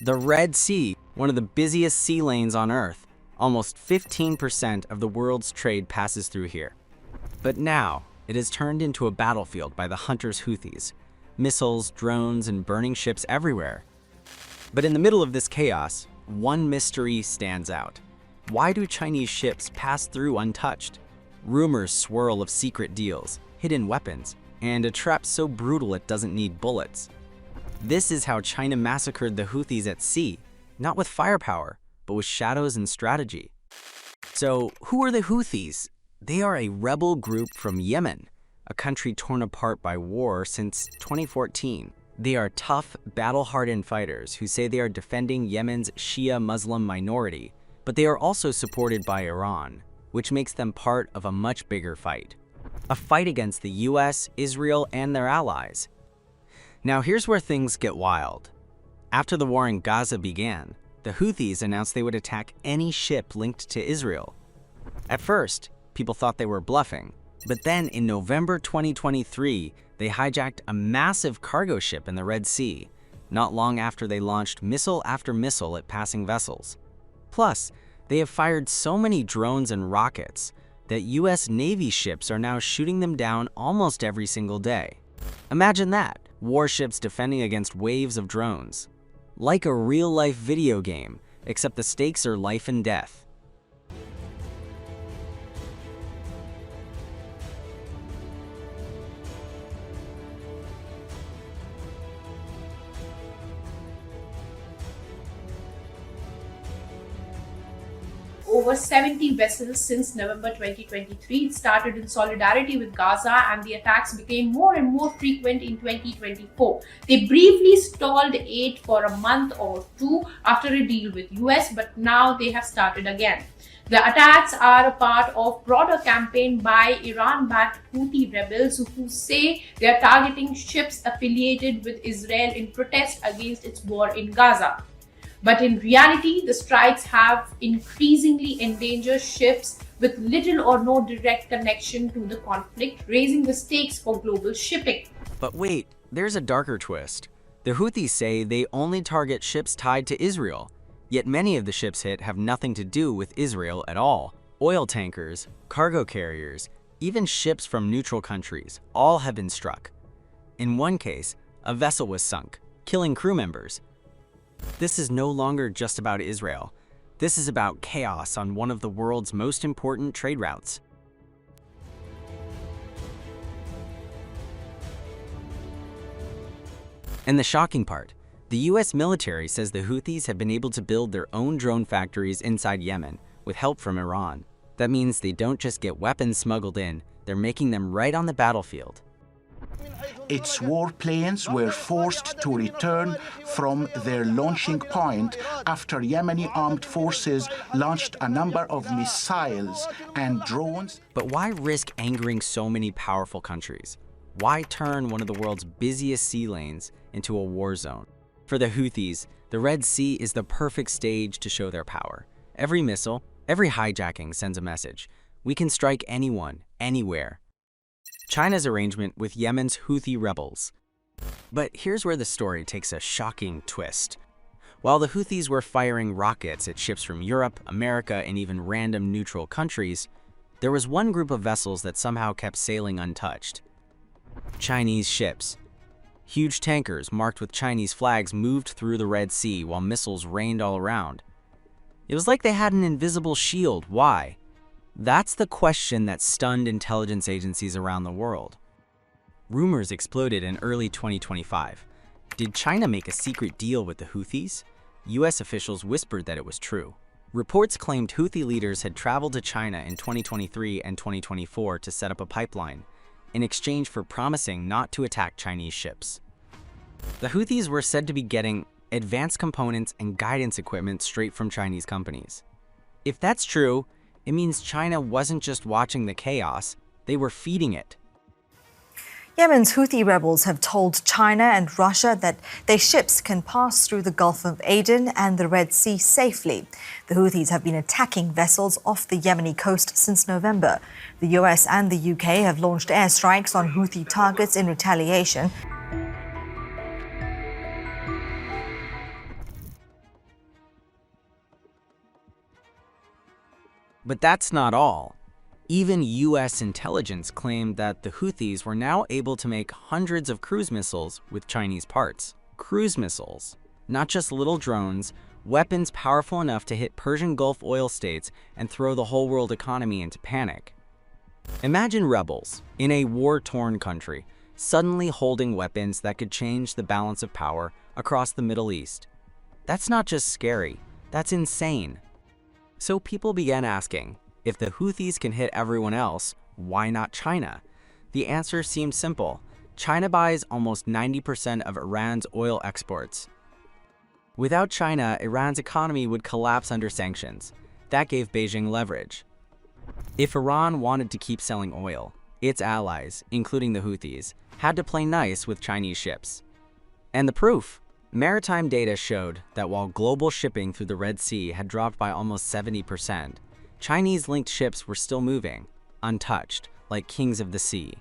The Red Sea, one of the busiest sea lanes on Earth. Almost 15% of the world's trade passes through here. But now, it has turned into a battlefield by the hunters Houthis. Missiles, drones, and burning ships everywhere. But in the middle of this chaos, one mystery stands out. Why do Chinese ships pass through untouched? Rumors swirl of secret deals, hidden weapons, and a trap so brutal it doesn't need bullets. This is how China massacred the Houthis at sea, not with firepower, but with shadows and strategy. So, who are the Houthis? They are a rebel group from Yemen, a country torn apart by war since 2014. They are tough, battle-hardened fighters who say they are defending Yemen's Shia Muslim minority, but they are also supported by Iran, which makes them part of a much bigger fight. A fight against the US, Israel, and their allies. Now here's where things get wild. After the war in Gaza began, the Houthis announced they would attack any ship linked to Israel. At first, people thought they were bluffing, but then in November 2023, they hijacked a massive cargo ship in the Red Sea, not long after they launched missile after missile at passing vessels. Plus, they have fired so many drones and rockets that US Navy ships are now shooting them down almost every single day. Imagine that, warships defending against waves of drones. Like a real-life video game, except the stakes are life and death. Over 70 vessels since November 2023. It started in solidarity with Gaza, and the attacks became more and more frequent in 2024. They briefly stalled aid for a month or two after a deal with US, but now they have started again. The attacks are a part of a broader campaign by Iran-backed Houthi rebels who say they are targeting ships affiliated with Israel in protest against its war in Gaza. But in reality, the strikes have increasingly endangered ships with little or no direct connection to the conflict, raising the stakes for global shipping. But wait, there's a darker twist. The Houthis say they only target ships tied to Israel, yet many of the ships hit have nothing to do with Israel at all. Oil tankers, cargo carriers, even ships from neutral countries, all have been struck. In one case, a vessel was sunk, killing crew members. This is no longer just about Israel. This is about chaos on one of the world's most important trade routes. And the shocking part, the US military says the Houthis have been able to build their own drone factories inside Yemen with help from Iran. That means they don't just get weapons smuggled in, they're making them right on the battlefield. Its warplanes were forced to return from their launching point after Yemeni armed forces launched a number of missiles and drones. But why risk angering so many powerful countries? Why turn one of the world's busiest sea lanes into a war zone? For the Houthis, the Red Sea is the perfect stage to show their power. Every missile, every hijacking sends a message. We can strike anyone, anywhere. China's arrangement with Yemen's Houthi rebels. But here's where the story takes a shocking twist. While the Houthis were firing rockets at ships from Europe, America, and even random neutral countries, there was one group of vessels that somehow kept sailing untouched. Chinese ships. Huge tankers marked with Chinese flags moved through the Red Sea while missiles rained all around. It was like they had an invisible shield. Why? That's the question that stunned intelligence agencies around the world. Rumors exploded in early 2025. Did China make a secret deal with the Houthis? US officials whispered that it was true. Reports claimed Houthi leaders had traveled to China in 2023 and 2024 to set up a pipeline, in exchange for promising not to attack Chinese ships. The Houthis were said to be getting advanced components and guidance equipment straight from Chinese companies. If that's true, it means China wasn't just watching the chaos, they were feeding it. Yemen's Houthi rebels have told China and Russia that their ships can pass through the Gulf of Aden and the Red Sea safely. The Houthis have been attacking vessels off the Yemeni coast since November. The US and the UK have launched airstrikes on Houthi targets in retaliation. But that's not all. Even US intelligence claimed that the Houthis were now able to make hundreds of cruise missiles with Chinese parts. Cruise missiles, not just little drones, weapons powerful enough to hit Persian Gulf oil states and throw the whole world economy into panic. Imagine rebels in a war-torn country suddenly holding weapons that could change the balance of power across the Middle East. That's not just scary, that's insane. So people began asking, if the Houthis can hit everyone else, why not China? The answer seemed simple. China buys almost 90% of Iran's oil exports. Without China, Iran's economy would collapse under sanctions. That gave Beijing leverage. If Iran wanted to keep selling oil, its allies, including the Houthis, had to play nice with Chinese ships. And the proof? Maritime data showed that while global shipping through the Red Sea had dropped by almost 70%, Chinese-linked ships were still moving, untouched, like kings of the sea.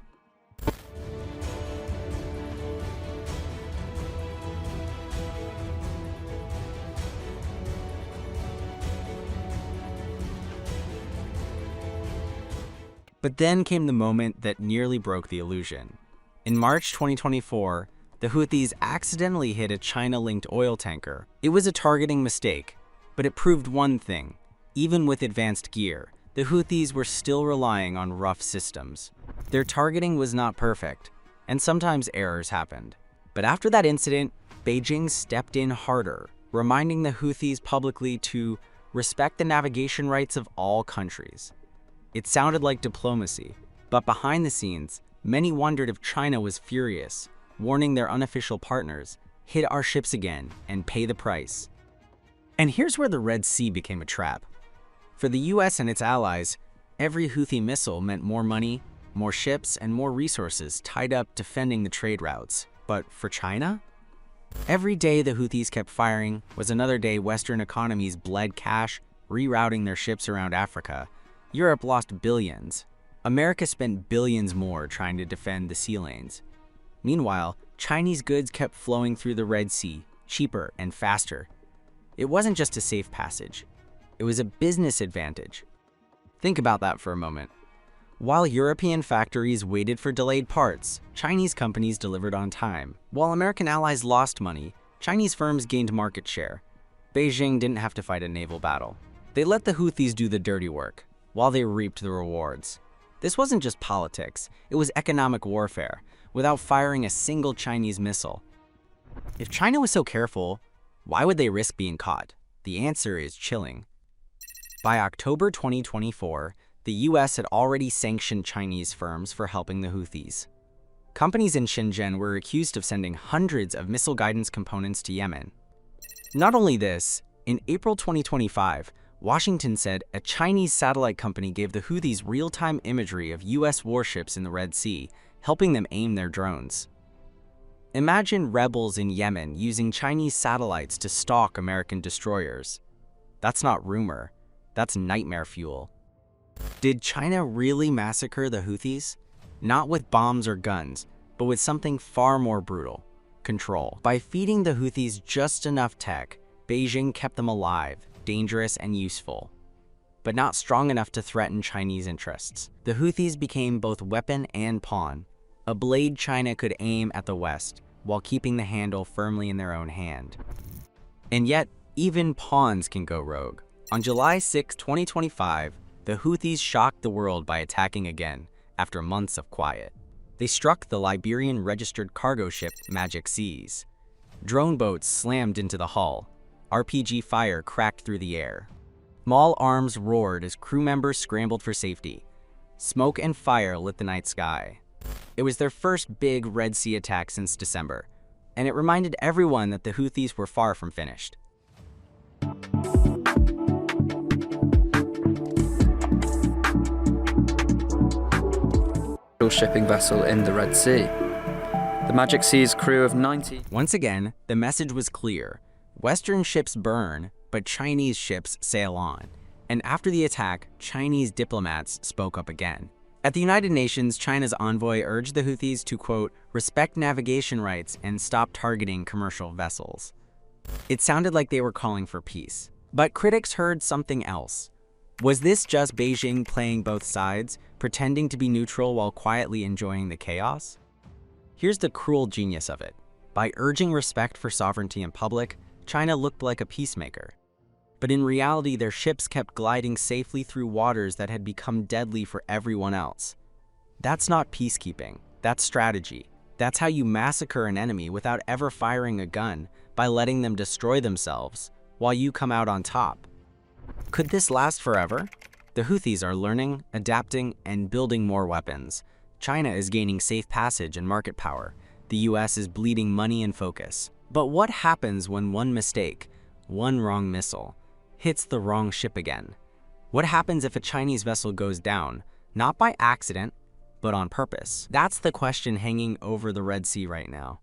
But then came the moment that nearly broke the illusion. In March 2024, the Houthis accidentally hit a China-linked oil tanker. It was a targeting mistake, but it proved one thing. Even with advanced gear, the Houthis were still relying on rough systems. Their targeting was not perfect, and sometimes errors happened. But after that incident, Beijing stepped in harder, reminding the Houthis publicly to respect the navigation rights of all countries. It sounded like diplomacy, but behind the scenes, many wondered if China was furious, warning their unofficial partners, hit our ships again and pay the price. And here's where the Red Sea became a trap. For the US and its allies, every Houthi missile meant more money, more ships, and more resources tied up defending the trade routes. But for China? Every day the Houthis kept firing was another day Western economies bled cash, rerouting their ships around Africa. Europe lost billions. America spent billions more trying to defend the sea lanes. Meanwhile, Chinese goods kept flowing through the Red Sea, cheaper and faster. It wasn't just a safe passage. It was a business advantage. Think about that for a moment. While European factories waited for delayed parts, Chinese companies delivered on time. While American allies lost money, Chinese firms gained market share. Beijing didn't have to fight a naval battle. They let the Houthis do the dirty work, while they reaped the rewards. This wasn't just politics, it was economic warfare, without firing a single Chinese missile. If China was so careful, why would they risk being caught? The answer is chilling. By October 2024, the US had already sanctioned Chinese firms for helping the Houthis. Companies in Shenzhen were accused of sending hundreds of missile guidance components to Yemen. Not only this, in April 2025, Washington said a Chinese satellite company gave the Houthis real-time imagery of US warships in the Red Sea, helping them aim their drones. Imagine rebels in Yemen using Chinese satellites to stalk American destroyers. That's not rumor, that's nightmare fuel. Did China really massacre the Houthis? Not with bombs or guns, but with something far more brutal: control. By feeding the Houthis just enough tech, Beijing kept them alive, dangerous and useful, but not strong enough to threaten Chinese interests. The Houthis became both weapon and pawn, a blade China could aim at the West while keeping the handle firmly in their own hand. And yet, even pawns can go rogue. On July 6, 2025, the Houthis shocked the world by attacking again after months of quiet. They struck the Liberian-registered cargo ship Magic Seas. Drone boats slammed into the hull. RPG fire cracked through the air. Small arms roared as crew members scrambled for safety. Smoke and fire lit the night sky. It was their first big Red Sea attack since December, and it reminded everyone that the Houthis were far from finished. Shipping vessel in the Red Sea. The Magic Sea's crew of 90. Once again, the message was clear. Western ships burn, but Chinese ships sail on. And after the attack, Chinese diplomats spoke up again. At the United Nations, China's envoy urged the Houthis to, quote, respect navigation rights and stop targeting commercial vessels. It sounded like they were calling for peace. But critics heard something else. Was this just Beijing playing both sides, pretending to be neutral while quietly enjoying the chaos? Here's the cruel genius of it. By urging respect for sovereignty in public, China looked like a peacemaker. But in reality, their ships kept gliding safely through waters that had become deadly for everyone else. That's not peacekeeping, that's strategy. That's how you massacre an enemy without ever firing a gun, by letting them destroy themselves, while you come out on top. Could this last forever? The Houthis are learning, adapting, and building more weapons. China is gaining safe passage and market power. The US is bleeding money and focus. But what happens when one mistake, one wrong missile, hits the wrong ship again? What happens if a Chinese vessel goes down, not by accident, but on purpose? That's the question hanging over the Red Sea right now.